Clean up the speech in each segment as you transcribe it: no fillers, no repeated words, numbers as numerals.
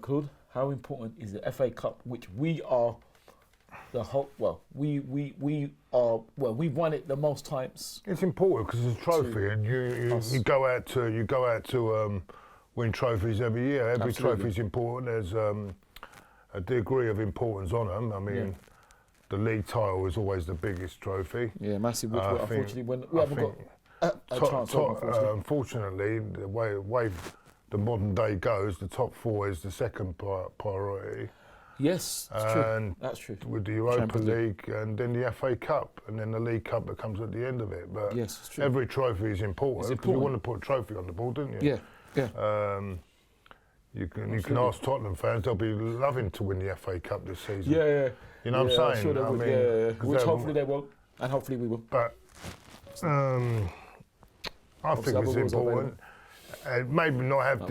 Claude, how important is the FA Cup, which we are the whole? Well, we are. Well, we've won it the most times. It's important because it's a trophy, and you go out to win trophies every year. Every trophy is important. There's a degree of importance on them. I mean, the league title is always the biggest trophy. Yeah, massive. Which unfortunately, when we haven't got a chance. Unfortunately, the way the modern day goes, the top four is the second priority. Yes, that's true. That's true. With the Europa League and then the FA Cup and then the League Cup that comes at the end of it. But yes, it's true. Every trophy is important because you want to put a trophy on the board, don't you? Yeah. You can ask Tottenham fans; they'll be loving to win the FA Cup this season. Yeah. You know what I'm saying? Sure they would. Yeah. Which hopefully they won't, and hopefully we will. But I think it's important. It may not have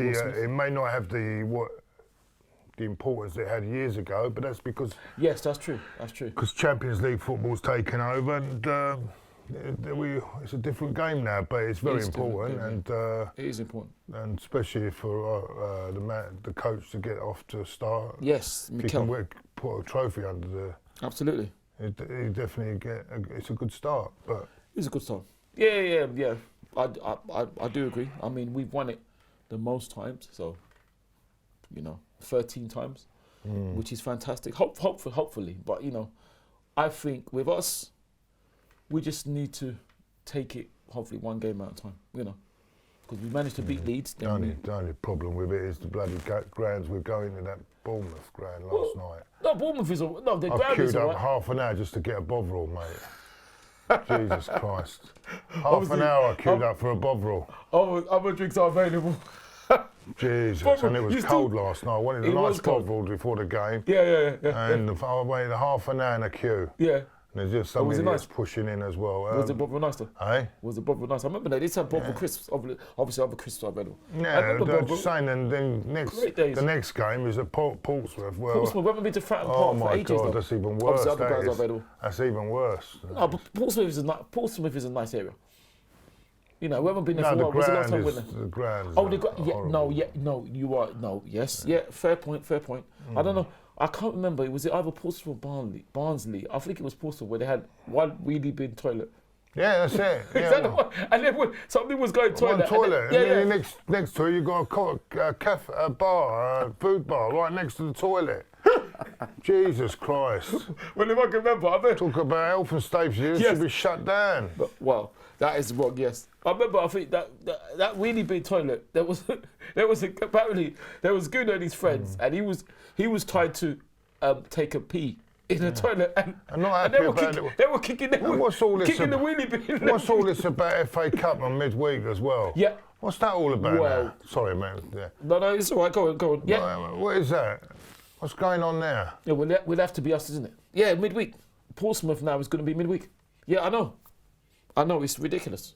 the importance it had years ago, but that's because that's true. Because Champions League football's taken over, and it's a different game now. But it's very important, and it is important, and especially for the coach to get off to a start. Yes, if he can put a trophy under the. Absolutely. He definitely it's a good start, but it's a good start. Yeah. I do agree. I mean, we've won it the most times, so 13 times, which is fantastic. Hopefully, but I think with us, we just need to take it hopefully one game at a time. Because we managed to beat Leeds. The only problem with it is the bloody grounds we're going to, that Bournemouth ground last night. No, Bournemouth is the ground is I queued up half an hour just to get a Bovril, mate. Jesus Christ. Half an hour I queued up for a Bovril. Oh, other drinks are available. Jesus, and it was cold last night. I wanted a nice Bovril before the game. Yeah. And I waited half an hour in a queue. Yeah. And there's just some idiots pushing in as well. Was the Bovril nice though? Was the Bovril nice? I remember they did have Bovril crisps. Obviously, other crisps are available. Yeah, I'm just saying. And then the next game is at Portsmouth. Well, Portsmouth, we haven't been to Fratton Park for ages. Oh my God, that's even worse. That's even worse. No, but Portsmouth is a nice area. We haven't been there for a while. Was the last time we went there? The ground. Yes. Yeah, fair point. I don't know. I can't remember. Was it either Portsmouth or Barnsley? I think it was Portsmouth where they had one really big toilet. Yeah, that's it. And then something was going toilet. One toilet. And then next to it, you got a bar, a food bar right next to the toilet. Jesus Christ. Well, if I can remember, talk about health and safety. It should be shut down. Well, that is wrong. Yes, I remember. I think that really big toilet. Apparently there was Gunnar and his friends, and he was trying to take a pee in the toilet, and they were kicking the wheelie bin. What's all this about FA Cup on midweek as well? Yeah. What's that all about? Now? Sorry, man. Yeah. No, it's all right. Go on. Yeah. What is that? What's going on there? Yeah, we'll have to be us, isn't it? Yeah, midweek. Portsmouth now is going to be midweek. Yeah, I know, it's ridiculous.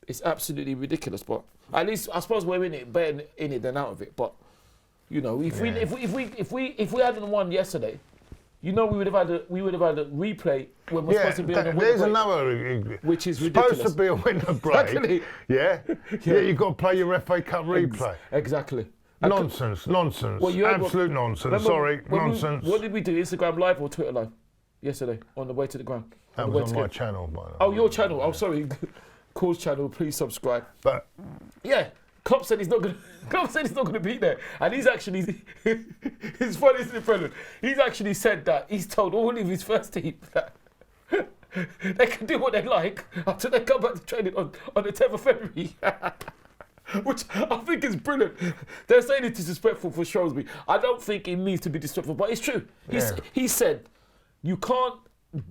It's absolutely ridiculous, but at least I suppose we're in it, better in it than out of it. But if we hadn't won yesterday, we would have had a replay when we're supposed to be on a winter break. There's another, which is ridiculous. Supposed to be a winter break. Exactly. Yeah. You've got to play your FA Cup replay. Exactly. Nonsense. Well, absolute nonsense. Nonsense. What did we do? Instagram Live or Twitter Live yesterday on the way to the ground? That was on my channel, by the way. Oh, your channel. Oh, sorry. Claude's channel. Please subscribe. But Klopp said he's not going to be there, and he's actually. It's funny, isn't it, Brendan? He's actually said that he's told all of his first team that they can do what they like until they come back to training on the 10th of February. Which I think is brilliant. They're saying it's disrespectful for Shrewsbury. I don't think it needs to be disrespectful, but it's true. He said, you can't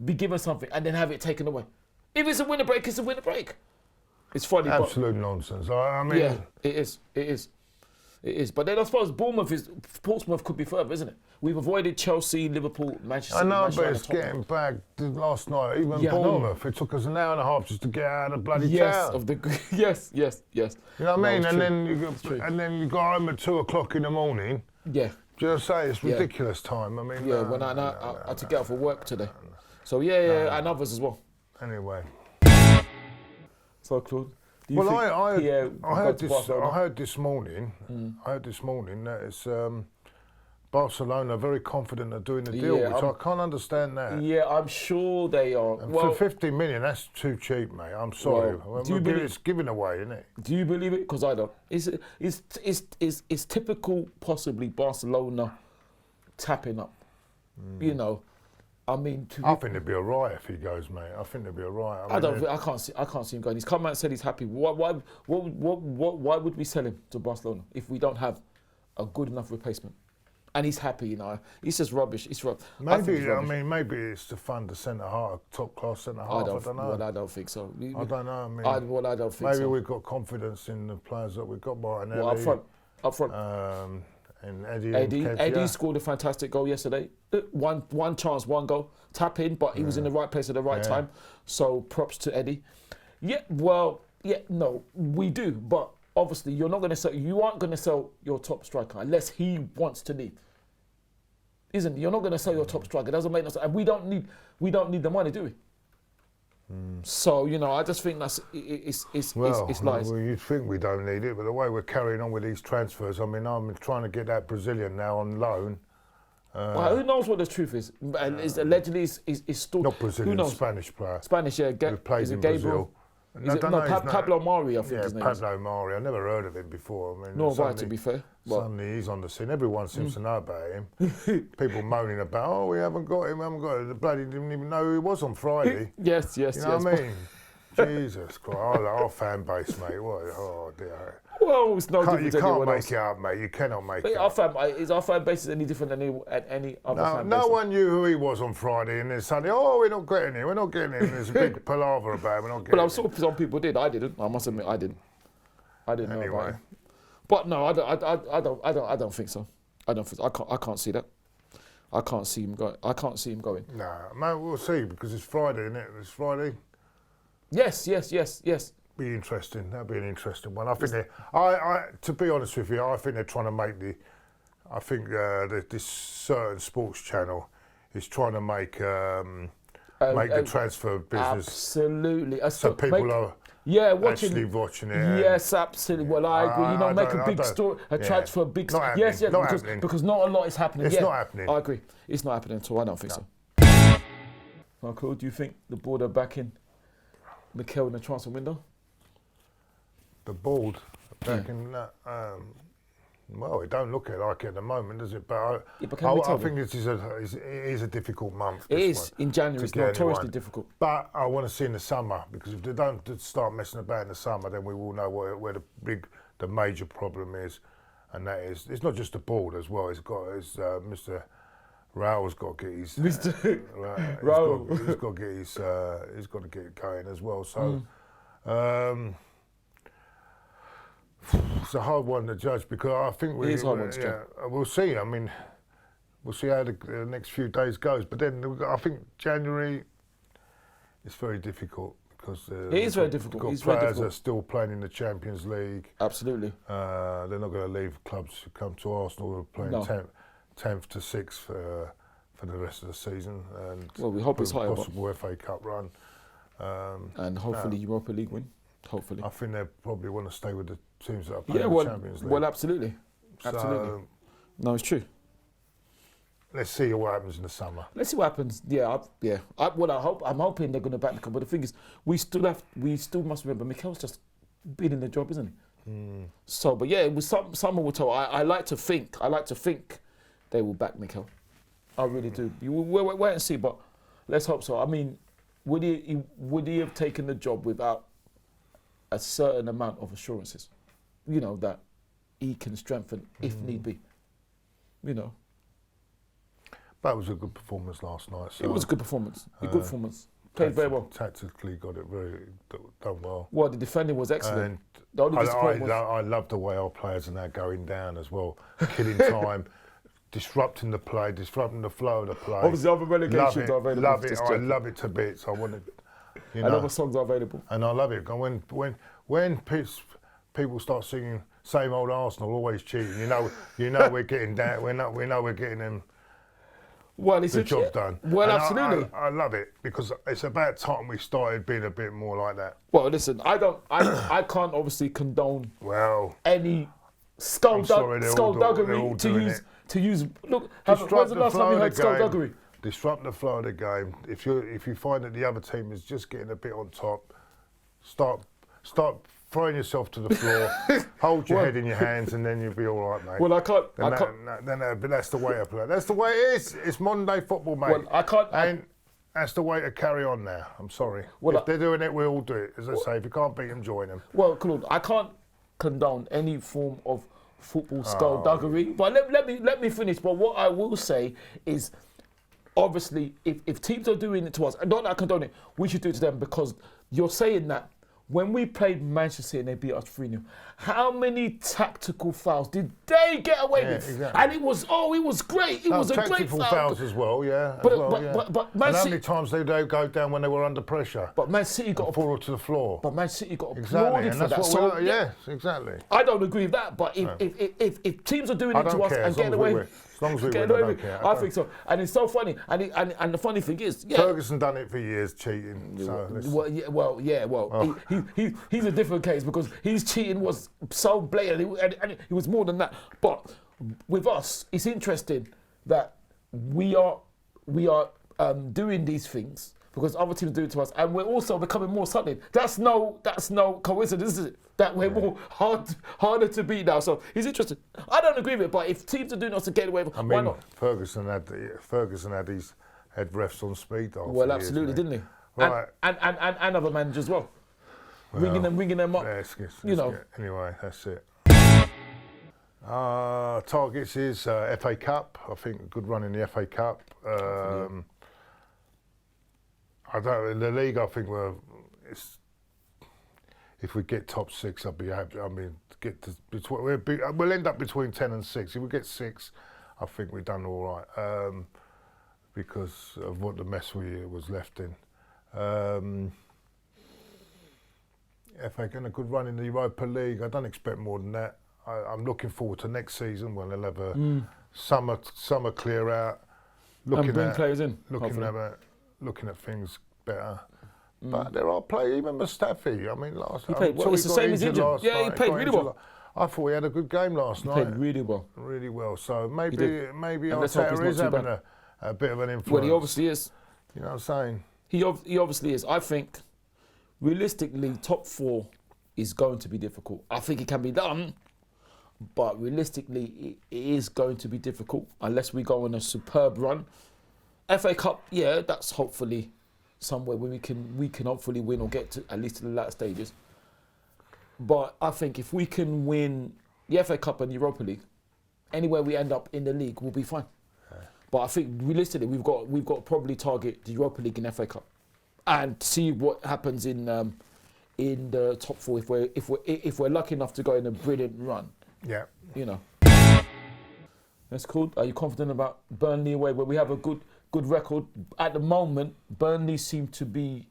be given something and then have it taken away. If it's a winner break, it's a winner break. It's funny. Absolute nonsense. I mean, yeah, it is. But then I suppose Portsmouth could be further, isn't it? We've avoided Chelsea, Liverpool, Manchester. I know, but it's getting back. Last night, even Bournemouth, it took us an hour and a half just to get out of the bloody town. Yes. You know what I mean? And then you go home at 2 o'clock in the morning. Yeah. Do you know what I'm saying? It's ridiculous time. I mean, when I had to get out for work today. So and others as well. Anyway. So Claude, I heard this morning. I heard this morning that it's Barcelona are very confident of doing the deal, Yeah, which I can't understand that. Yeah, I'm sure they are. And Well, for 50 million, that's too cheap, mate. I'm sorry. Well, do you believe- It's giving away, isn't it? do you believe it? Because I don't. It's typical, possibly Barcelona tapping up. You know, I mean, I think they'd be all right if he goes, mate. I think they'd be all right. I can't see him going. He's come out and said he's happy. Why would we sell him to Barcelona if we don't have a good enough replacement? And he's happy, you know. He's just rubbish. Maybe it's to fund the centre half, top class centre half. I don't know. Well, I don't think so. I don't know. I don't think so. Maybe we've got confidence in the players that we've got. Martinelli. Well, up front. And Eddie scored a fantastic goal yesterday. One chance, one goal, tap in, but he was in the right place at the right time. So props to Eddie. No, we do, but obviously you aren't going to sell your top striker unless he wants to leave. Isn't it? You're not going to sell your top striker. It doesn't make no sense. And we don't need the money, do we? So, you know, I just think it's lies. Well, you'd think we don't need it, but the way we're carrying on with these transfers, I mean, I'm trying to get that Brazilian now on loan. Well, who knows what the truth is? And allegedly is still... Not Brazilian, who knows? Spanish player. Spanish, yeah. Who plays in Brazil. Pablo Mari, I think his name is. Pablo Mari. I never heard of him before. I mean, No, right, to be fair. Suddenly he's on the scene. Everyone seems to know about him. People moaning about, we haven't got him. The bloody didn't even know who he was on Friday. Yes. You know what I mean? Jesus Christ, our fan base, mate. Oh dear. Well, it's no different. You can't make it up, mate. You cannot make it up. Is our fan base any different than any other fan base? No one knew who he was on Friday, and then suddenly, we're not getting him. We're not getting him. There's a big palaver about him. We're not getting him. Well, I'm sure some people did. I didn't. I must admit, I didn't. I didn't know about him. But no, I don't think so. I can't see that. I can't see him going. Nah, man, we'll see because it's Friday, isn't it? It's Friday. Yes. Be interesting. That'd be an interesting one. I think to be honest with you, I think they're trying to make this certain sports channel is trying to make the transfer business. Absolutely. So people are actually watching it. Yes, absolutely. Well, I agree. You know, make a big story, transfer, big. Yes, because not a lot is happening. It's not happening. I agree. It's not happening at all. I don't think so. Well, Claude, do you think the board are backing Mikel in the transfer window? The board backing that. Well, it don't look like it at the moment, does it? But I think it is a difficult month. It is in January. It's notoriously difficult. But I want to see in the summer because if they don't start messing about in the summer, then we will know where the major problem is, and that is it's not just the board as well. It's Mr. Raul's got to get his. Mr. Raul. He's got to get his. He's got to get it going as well. So. It's a hard one to judge because I think we'll see. I mean, we'll see how the next few days goes. But then I think January is very difficult because it is very difficult. Players are still playing in the Champions League. Absolutely. They're not going to leave clubs to come to Arsenal. We're playing 10th to 6th for the rest of the season. And well, we hope it's higher. Possible FA Cup run. And hopefully Europa League win. Hopefully. I think they probably want to stay with the teams that are playing the Champions League. Well, absolutely. So, no, it's true. Let's see what happens in the summer. Let's see what happens. I'm hoping they're going to back the club. But the thing is, we still must remember, Mikel's just been in the job, isn't he? So, but yeah, it was someone will tell. I like to think they will back Mikel. I really do. We'll wait and see, but let's hope so. I mean, would he have taken the job without a certain amount of assurances, you know, that he can strengthen if need be, you know. That was a good performance last night. So it was a good performance. Good performance. Played very well. Tactically got it done well. Well, the defending was excellent. I love the way our players are now going down as well, killing time, disrupting the play, disrupting the flow of the play. Obviously, other relegations are available. Love it. I love it to bits. I want it. And other songs are available. And I love it. When people start singing "Same Old Arsenal, Always Cheating," you know we're getting down. We know we're getting them. Well, it's the job done. Well, and absolutely. I love it because it's about time we started being a bit more like that. Well, listen, I can't obviously condone any skullduggery to use. Look, when's the last time you heard skullduggery? Disrupt the flow of the game. If you find that the other team is just getting a bit on top, start throwing yourself to the floor, hold your head in your hands, and then you'll be all right, mate. Well, I can't. But that's the way I play. That's the way it is. It's modern day football, mate. Well, I can't. And that's the way to carry on now. I'm sorry. Well, if they're doing it, we all do it. As I say, if you can't beat them, join them. Well, Claude, I can't condone any form of football skullduggery. But let me finish. But what I will say is, obviously, if teams are doing it to us, and not that I condone it, we should do it to them, because you're saying that when we played Manchester City and they beat us 3-0, how many tactical fouls did they get away with? Exactly. And it was great. It was a great foul. Tactical fouls as well, yeah. But Man and how City, many times did they go down when they were under pressure? But Man City got fall to the floor. But Man City got exactly, applauded and for that's that. What So yes, exactly. I don't agree with that. But if teams are doing it to us and getting away with it, as long as we win, I don't care. I think so. And it's so funny. And the funny thing is, Ferguson done it for years, cheating. He's a different case, because his cheating was so blatant, and it was more than that. But with us, it's interesting that we are doing these things because other teams do it to us, and we're also becoming more solid. That's no coincidence, is it? That we're more harder to beat now. So it's interesting. I don't agree with it, but if teams are doing us to get away with it, why not? Ferguson had refs on speed dial. Well, absolutely, didn't he? Right. And other managers as well. Ringing them up. Anyway, that's it. Targets is FA Cup. I think a good run in the FA Cup. I don't. In the league, I think if we get top 6, I'll be happy. I mean, we'll end up between 10 and 6. If we get 6, I think we've done all right, because of what the mess we was left in. FA getting a good run in the Europa League. I don't expect more than that. I'm looking forward to next season when they'll have a summer clear out. And bring players in. Looking at things better. But there are players, even Mustafi. I mean, he played well. It's the same as Egypt. Yeah, he played really well. I thought he had a good game last night. He played really well. Really well. So maybe Arteta is having a bit of an influence. Well, he obviously is. You know what I'm saying? He obviously is. I think, realistically, top 4 is going to be difficult. I think it can be done, but realistically, it is going to be difficult unless we go on a superb run. FA Cup, yeah, that's hopefully somewhere where we can hopefully win or get to at least to the latter stages. But I think if we can win the FA Cup and Europa League, anywhere we end up in the league, we'll be fine. Yeah. But I think realistically, we've got to probably target the Europa League and FA Cup, and see what happens in the top 4 if we're lucky enough to go in a brilliant run. Yeah. You know. That's cool. Are you confident about Burnley away, where we have a good record at the moment? Burnley seem to be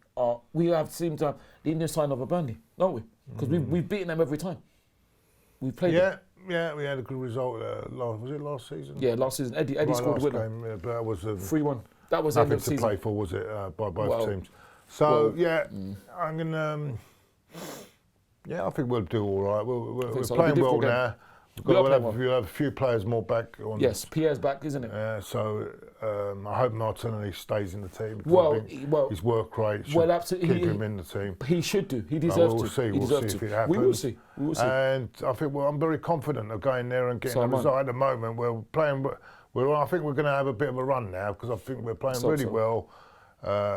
seem to have the Indian sign of a Burnley, don't we? Because we've beaten them every time we've played them. Yeah, we had a good result. Was it last season? Yeah, last season. Eddie scored the winner. Game, but that was 3-1. That was nothing end of to season. play for, was it? By both teams. So I'm gonna. I think we'll do all right. We're playing well now. We'll have a few players more back. Yes, Pierre's back, isn't it? So I hope Martinelli stays in the team. His work rate should keep him in the team. He should do. He deserves to. We'll see if it happens. We will see. And I think I'm very confident of going there and getting a result. At the moment, we're playing. I think we're going to have a bit of a run now, because I think we're playing really well.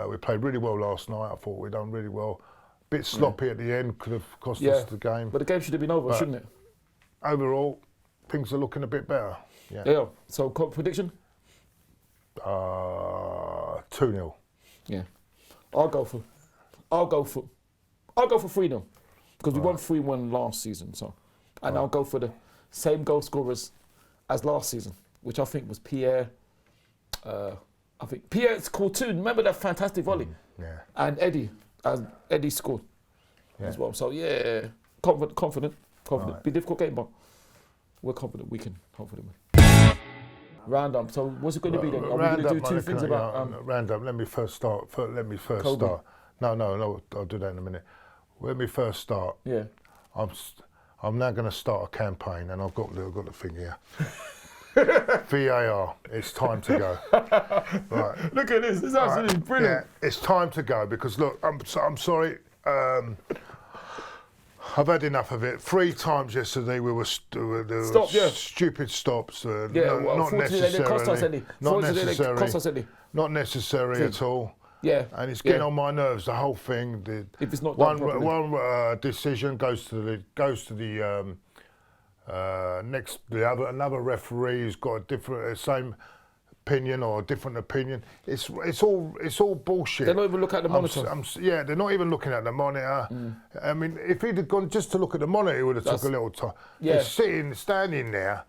We played really well last night. I thought we'd done really well. A bit sloppy at the end, could have cost us the game. But the game should have been over, shouldn't it? Overall, things are looking a bit better. Yeah. So, prediction? 2-0. Yeah. I'll go for 3-0, because we won 3-1 last season. So, and I'll go for the same goal scorers as last season, which I think was Pierre. I think Pierre scored 2. Remember that fantastic volley? Yeah. And Eddie scored as well. So confident. Right. Be a difficult game, but we're confident we can hopefully win. Roundup. So what's it going to be then? Are we going to do 2 things about roundup? Let me first start. No, I'll do that in a minute. Let me first start. Yeah. I'm now going to start a campaign, and I've got the thing here. VAR, it's time to go. Right. Look at this. It's absolutely brilliant. Yeah, it's time to go because look, I'm sorry. I've had enough of it. 3 times yesterday there were stupid stops. Not necessarily. Not necessary at all. Yeah. And it's getting on my nerves. The whole thing. If it's not done properly. One decision goes to the another referee who's got a different same opinion or a different opinion. It's all bullshit. They don't even look at the monitor. Yeah, they're not even looking at the monitor. I mean, if he'd have gone just to look at the monitor, it would have took a little time. Yeah. They're standing there,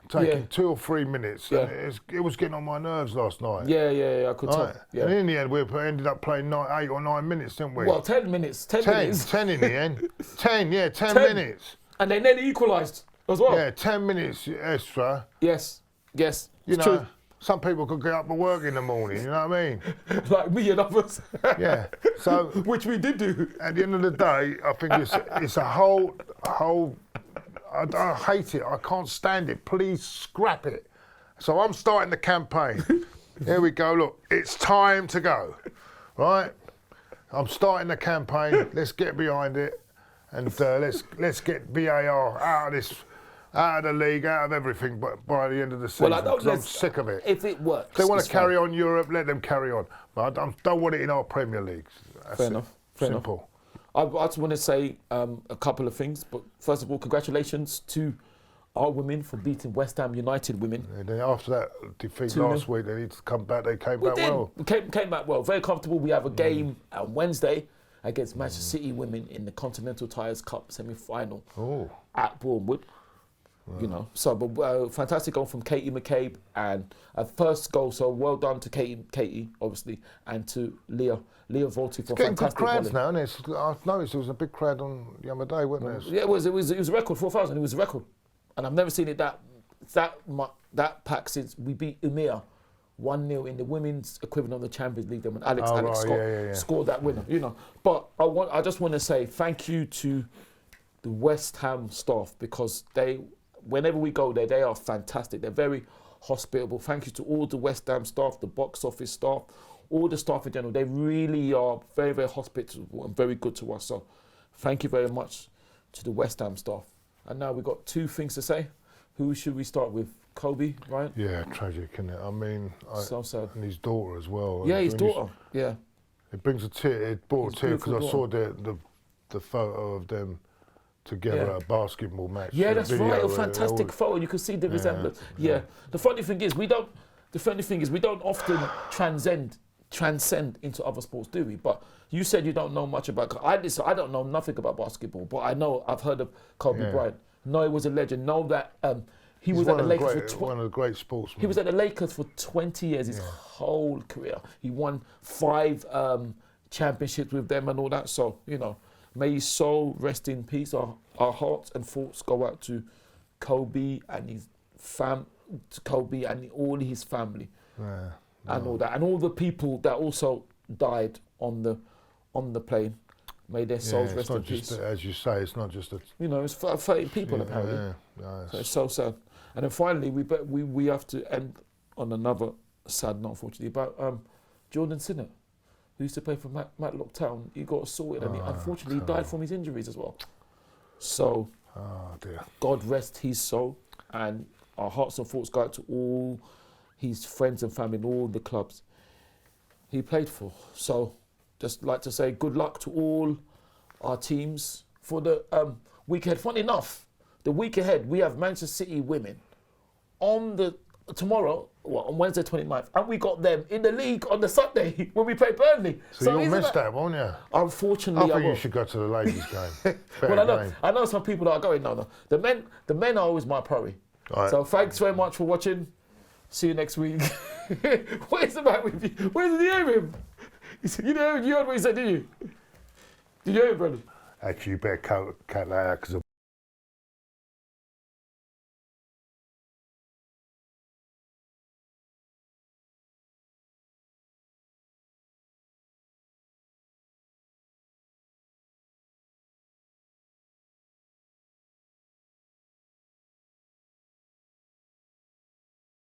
taking 2 or 3 minutes. Yeah. And it was getting on my nerves last night. Yeah, I could tell. Yeah. And in the end, we ended up playing 8 or 9 minutes, didn't we? Well, 10 minutes. 10 minutes. 10 in the end. 10 minutes. And they nearly equalised as well. Yeah, 10 minutes extra. Yes. You know, true. some people could get up and work in the morning, you know what I mean? Like me and others. Yeah. So which we did do. At the end of the day, I think it's a whole I hate it. I can't stand it. Please scrap it. So I'm starting the campaign. Here we go. Look, it's time to go. Right? I'm starting the campaign. Let's get behind it. And let's get VAR out of the league, out of everything. But by the end of the season, I'm sick of it. If it works, if they want to carry on Europe, let them carry on. But I don't want it in our Premier Leagues. Fair enough. Simple. I just want to say a couple of things. But first of all, congratulations to our women for beating West Ham United women. And then after that defeat last week, they need to come back. They came back well. Came back well. Very comfortable. We have a game on Wednesday against Manchester City women in the Continental Tires Cup semi-final at Bournemouth. Wow. You know, so but fantastic goal from Katie McCabe and a first goal. So well done to Katie, obviously, and to Leah Volti for getting fantastic good crowds volley. now, isn't it? I've noticed there was a big crowd on the other day, wasn't there? Yeah, it was a record, 4,000. It was a record, and I've never seen it that packed since we beat Umea 1-0 in the women's equivalent of the Champions League. Then when Alex Scott scored that winner, you know. But I just want to say thank you to the West Ham staff because whenever we go there, they are fantastic. They're very hospitable. Thank you to all the West Ham staff, the box office staff, all the staff in general. They really are very, very hospitable and very good to us. So thank you very much to the West Ham staff. And now we've got 2 things to say. Who should we start with? Kobe, right? Yeah, tragic, isn't it? I mean, so sad. And his daughter as well. Yeah, his daughter. Yeah. It brings a tear. It brought a tear because I saw the photo of them together at a basketball match. Yeah, that's right. A fantastic photo. You can see the resemblance. Yeah. The funny thing is, we don't often transcend into other sports, do we? But you said you don't know much about. I don't know nothing about basketball, but I've heard of Kobe Bryant. Know he was a legend. Know that he was at the Lakers for one of the great sportsmen. He was at the Lakers for 20 years, his whole career. He won 5 championships with them and all that. So, you know, may his soul rest in peace. Our hearts and thoughts go out to Kobe and his all his family, and all that, and all the people that also died on the plane. May their souls rest in peace. As you say, it's not just it's 30 people apparently. So it's so sad. And then finally, we have to end on another sad note, unfortunately, about Jordan Sinnott, who used to play for Matlock Town. He got assaulted and unfortunately he died from his injuries as well. So, God rest his soul, and our hearts and thoughts go out to all his friends and family and all the clubs he played for. So, just like to say good luck to all our teams for the week ahead. Funny enough, the week ahead we have Manchester City women on on Wednesday 29th, and we got them in the league on the Sunday when we play Burnley. So you'll miss that, won't you? Unfortunately, I think you should go to the ladies' game. Well, I know some people that are going. No. The men are always my priority. Right. So thanks very much for watching. See you next week. Where's the man with you? Where's the hear him? You heard what he said, did you? Did you hear it, brother? Actually, you better cut that out because